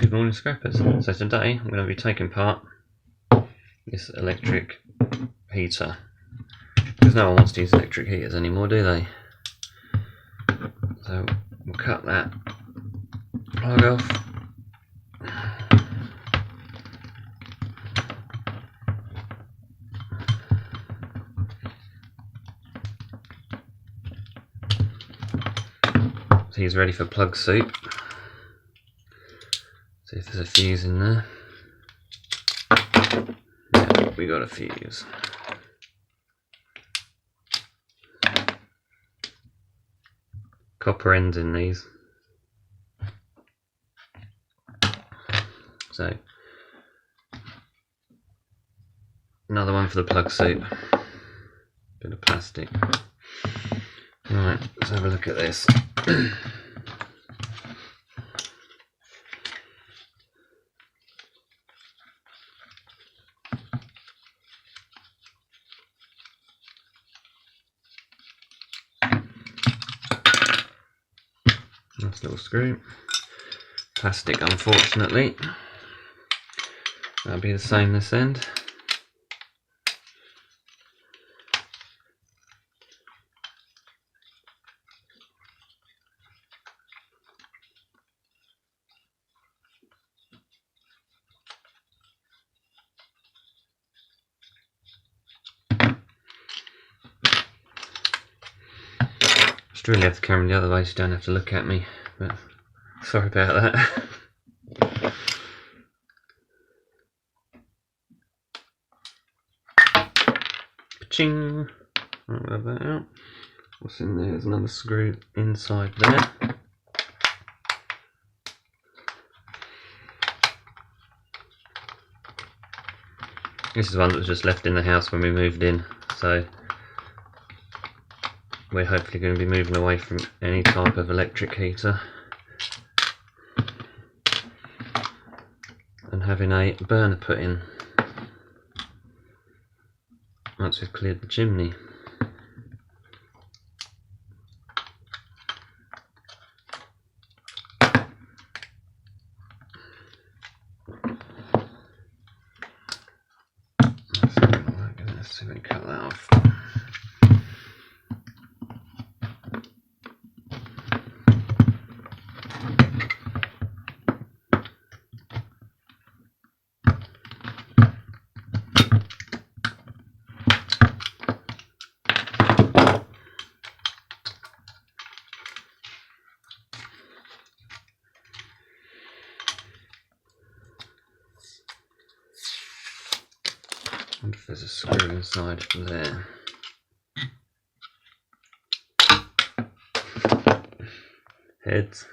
Good morning, scrappers. So today I'm going to be taking apart this electric heater, because no one wants to use electric heaters anymore, do they? So we'll cut that plug off. So he's ready for plug soup. See if there's a fuse in there. Yeah, we got a fuse. Copper ends in these. So another one for the plug soup. Bit of plastic. Right, let's have a look at this. Nice little screw. Plastic, unfortunately. That'll be the same this end. Just really have the camera the other way so you don't have to look at me, but sorry about that. Ching! I'll grab that out. What's in there? There's another screw inside there. This is one that was just left in the house when we moved in, so we're hopefully going to be moving away from any type of electric heater and having a burner put in once we've cleared the chimney. Let's see if we can cut that off. I wonder if there's a screw inside there. Heads.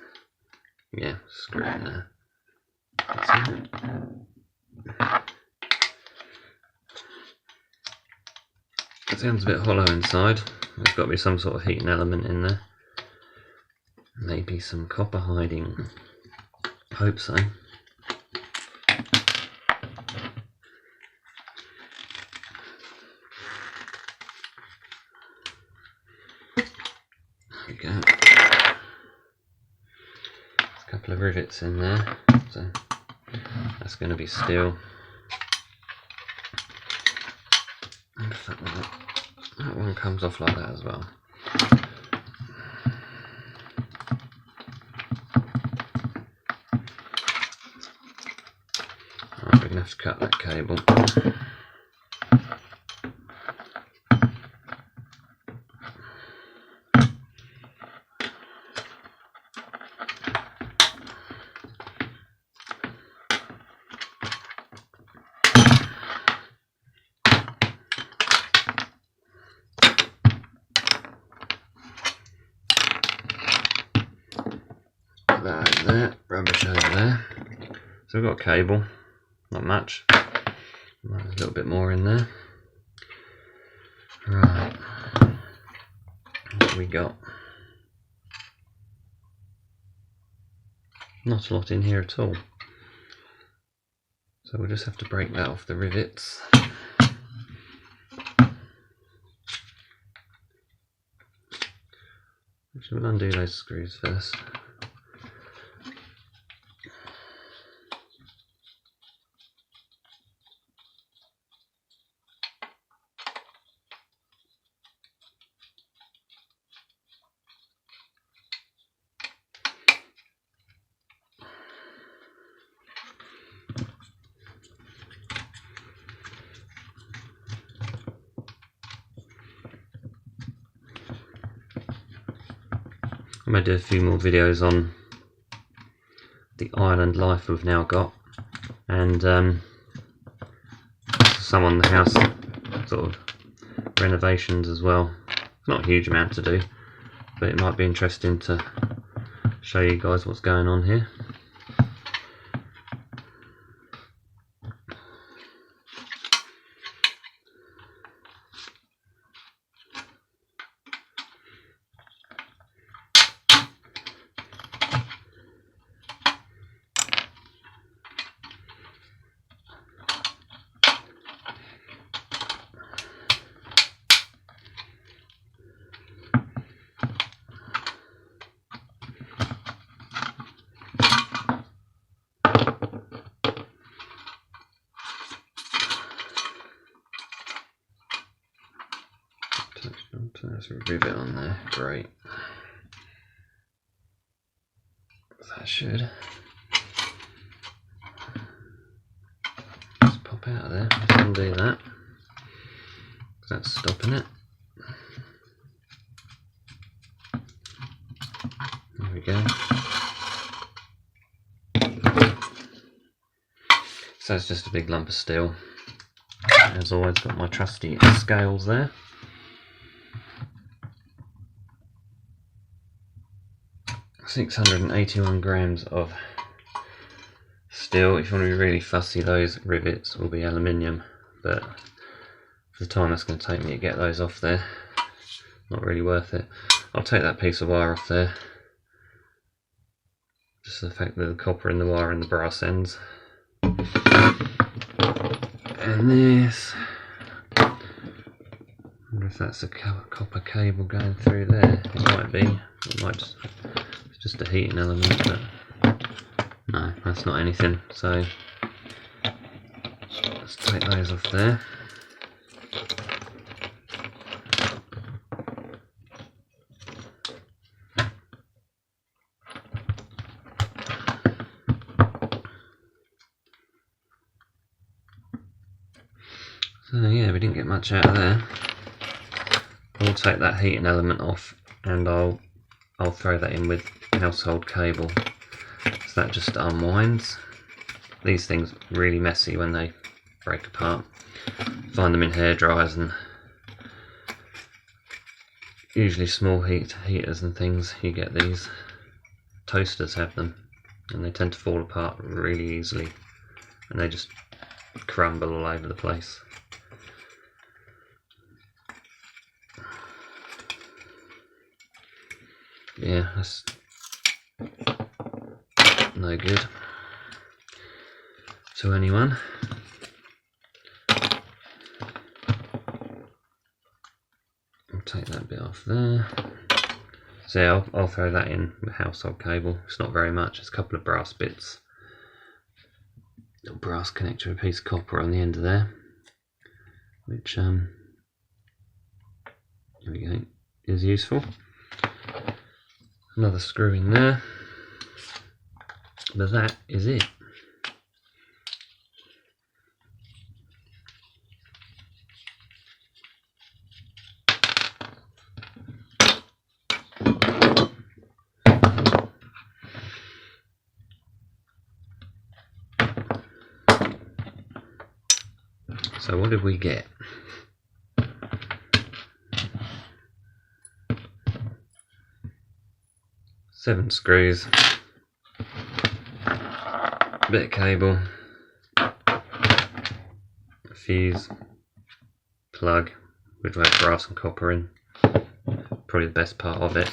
Yeah, screw in there. That's it. It sounds a bit hollow inside. There's got to be some sort of heating element in there. Maybe some copper hiding. Hope so. There we go. There's a couple of rivets in there, so that's going to be steel. In fact, that one comes off like that as well. Right, we're going to have to cut that cable. That over there, rubbish over there. So we've got a cable, not much. There's a little bit more in there. Right, what have we got? Not a lot in here at all. So we'll just have to break that off the rivets. Actually, we'll undo those screws first. I may do a few more videos on the island life we've now got, and some on the house sort of renovations as well. Not a huge amount to do, but it might be interesting to show you guys what's going on here. There's a rivet on there, great. That should just pop out of there. Just undo that, because that's stopping it. There we go. So it's just a big lump of steel. As always, got my trusty scales there. .681 grams of steel. If you want to be really fussy, those rivets will be aluminium, but for the time that's going to take me to get those off there, not really worth it. I'll take that piece of wire off there, just the fact that the copper in the wire and the brass ends. And this, I wonder if that's a copper cable going through there. It might be. It might just a heating element, but no, that's not anything. So let's take those off there. So yeah, we didn't get much out of there. I'll take that heating element off, and I'll throw that in with household cable, so that just unwinds. These things are really messy when they break apart. Find them in hair dryers, and usually small heaters and things. You get these. Toasters have them, and they tend to fall apart really easily, and they just crumble all over the place. Yeah, that's no good to anyone. I'll take that bit off there. So yeah, I'll throw that in with household cable. It's not very much, it's a couple of brass bits. Little brass connector, a piece of copper on the end of there, which here we go, is useful. Another screw in there, but that is it. So what did we get? Seven screws, bit of cable, a fuse, plug, which will have brass and copper in, probably the best part of it,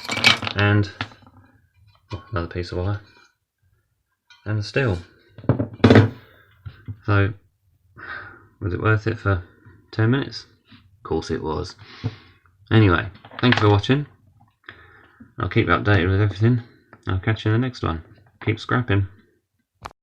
and another piece of wire, and steel. So, was it worth it for 10 minutes? Of course it was. Anyway, thank you for watching. I'll keep you updated with everything. I'll catch you in the next one. Keep scrapping.